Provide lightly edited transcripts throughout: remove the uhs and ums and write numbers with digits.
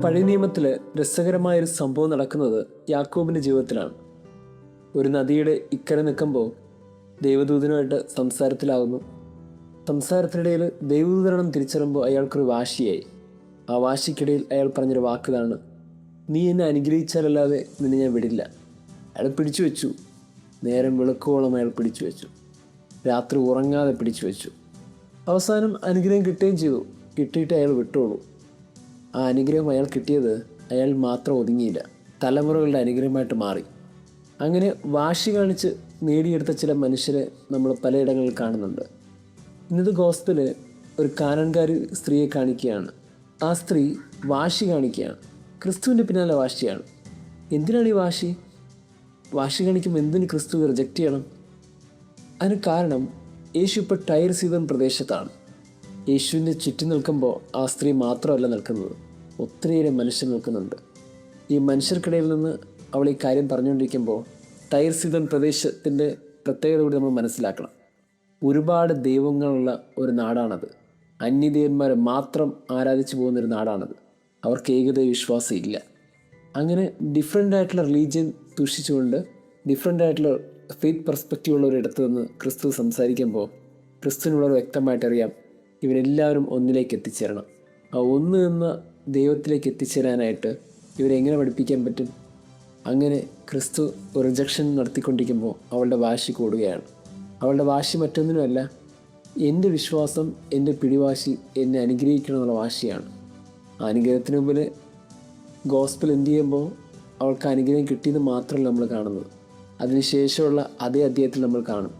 പഴയ നിയമത്തിൽ രസകരമായൊരു സംഭവം നടക്കുന്നത് യാക്കോബിൻ്റെ ജീവിതത്തിലാണ്. ഒരു നദിയുടെ ഇക്കരെ നിൽക്കുമ്പോൾ ദൈവദൂതനുമായിട്ട് സംസാരത്തിലാവുന്നു. സംസാരത്തിനിടയിൽ ദൈവദൂതനം തിരിച്ചറിയുമ്പോൾ അയാൾക്കൊരു വാശിയായി. ആ വാശിക്കിടയിൽ അയാൾ പറഞ്ഞൊരു വാക്കിതാണ്, നീ എന്നെ അനുഗ്രഹിച്ചാലല്ലാതെ നിന്നെ ഞാൻ വിടില്ല. അയാൾ പിടിച്ചു വെച്ചു. നേരം വെളുക്കോളം അയാൾ പിടിച്ചു വെച്ചു. രാത്രി ഉറങ്ങാതെ പിടിച്ചു വെച്ചു. അവസാനം അനുഗ്രഹം കിട്ടുകയും ചെയ്തു. കിട്ടിയിട്ട് അയാൾ വിട്ടോളൂ. ആ അനുഗ്രഹം അയാൾ കിട്ടിയത് അയാൾ മാത്രം ഒതുങ്ങിയില്ല, തലമുറകളുടെ അനുഗ്രഹമായിട്ട് മാറി. അങ്ങനെ വാശി കാണിച്ച് നേടിയെടുത്ത ചില മനുഷ്യരെ നമ്മൾ പലയിടങ്ങളിൽ കാണുന്നുണ്ട്. ഇന്നത്തെ ഗോസ്പല് ഒരു കാനാൻകാരി സ്ത്രീയെ കാണിക്കുകയാണ്. ആ സ്ത്രീ വാശി കാണിക്കുകയാണ്. ക്രിസ്തുവിൻ്റെ പിന്നാലെ വാശിയാണ്. എന്തിനാണ് ഈ വാശി? വാശി കാണിക്കുമ്പോൾ എന്തിന് ക്രിസ്തു റിജക്റ്റ് ചെയ്യണം? അതിന് കാരണം യേശു ഇപ്പോൾ ടൈർ സീതൻ പ്രദേശത്താണ്. യേശുവിൻ്റെ ചുറ്റി നിൽക്കുമ്പോൾ ആ സ്ത്രീ മാത്രമല്ല നിൽക്കുന്നത്, ഒത്തിരിയേറെ മനുഷ്യർ നിൽക്കുന്നുണ്ട്. ഈ മനുഷ്യർക്കിടയിൽ നിന്ന് അവൾ ഈ കാര്യം പറഞ്ഞുകൊണ്ടിരിക്കുമ്പോൾ ടൈർ സീതൻ പ്രദേശത്തിൻ്റെ പ്രത്യേകത കൂടി നമ്മൾ മനസ്സിലാക്കണം. ഒരുപാട് ദൈവങ്ങളുള്ള ഒരു നാടാണത്. അന്യദേവന്മാരെ മാത്രം ആരാധിച്ചു പോകുന്നൊരു നാടാണത്. അവർക്ക് ഏകദൈവ വിശ്വാസം ഇല്ല. അങ്ങനെ ഡിഫറെൻ്റ് ആയിട്ടുള്ള റിലീജിയൻ സൂക്ഷിച്ചുകൊണ്ട് ഡിഫറെൻ്റ് ആയിട്ടുള്ള ഫെയ്ത്ത് പെർസ്പെക്റ്റീവ് ഉള്ള ഒരിടത്ത് നിന്ന് ക്രിസ്തു സംസാരിക്കുമ്പോൾ ക്രിസ്തുവിനുള്ളവർ വ്യക്തമായിട്ടറിയാം, ഇവരെല്ലാവരും ഒന്നിലേക്ക് എത്തിച്ചേരണം. ആ ഒന്ന് എന്ന ദൈവത്തിലേക്ക് എത്തിച്ചേരാനായിട്ട് ഇവരെങ്ങനെ പഠിപ്പിക്കാൻ പറ്റും? അങ്ങനെ ക്രിസ്തു റിജക്ഷൻ നടത്തിക്കൊണ്ടിരിക്കുമ്പോൾ അവളുടെ വാശി കൂടുകയാണ്. അവളുടെ വാശി മറ്റൊന്നിനുമല്ല, എൻ്റെ വിശ്വാസം, എൻ്റെ പിടിവാശി എന്നെ അനുഗ്രഹിക്കണം എന്നുള്ള വാശിയാണ്. ആ അനുഗ്രഹത്തിന് മുമ്പിൽ ഗോസ്പൽ എന്ത് ചെയ്യുമ്പോൾ അവൾക്ക് അനുഗ്രഹം കിട്ടിയെന്ന് മാത്രമല്ല നമ്മൾ കാണുന്നത്. അതിനുശേഷമുള്ള അതേ അധ്യായത്തിൽ നമ്മൾ കാണും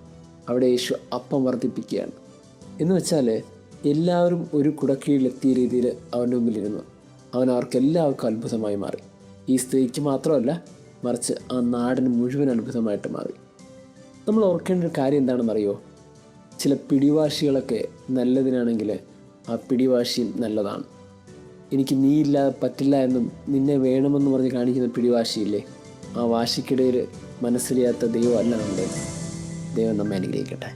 അവിടെ യേശു അപ്പം വർദ്ധിപ്പിക്കുകയാണ്. എന്ന് വെച്ചാൽ എല്ലാവരും ഒരു കുടക്കീഴിലെത്തിയ രീതിയിൽ അവൻ്റെ മുമ്പിലിരുന്നു. അവൻ അവർക്കെല്ലാവർക്കും അത്ഭുതമായി മാറി. ഈ സ്ത്രീക്ക് മാത്രമല്ല, മറിച്ച് ആ നാടിന് മുഴുവൻ അത്ഭുതമായിട്ട് മാറി. നമ്മൾ ഓർക്കേണ്ട ഒരു കാര്യം എന്താണെന്നറിയോ? ചില പിടിവാശികളൊക്കെ നല്ലതിനാണെങ്കിൽ ആ പിടിവാശിയും നല്ലതാണ്. എനിക്ക് നീ ഇല്ലാതെ പറ്റില്ല എന്നും നിന്നെ വേണമെന്ന് പറഞ്ഞ് കാണിക്കുന്ന പിടിവാശിയില്ലേ, ആ വാശിക്കിടയിൽ മനസ്സിലാത്ത ദൈവം അല്ല നമ്മുടെ. ദൈവം നമ്മെ അനുഗ്രഹിക്കട്ടെ.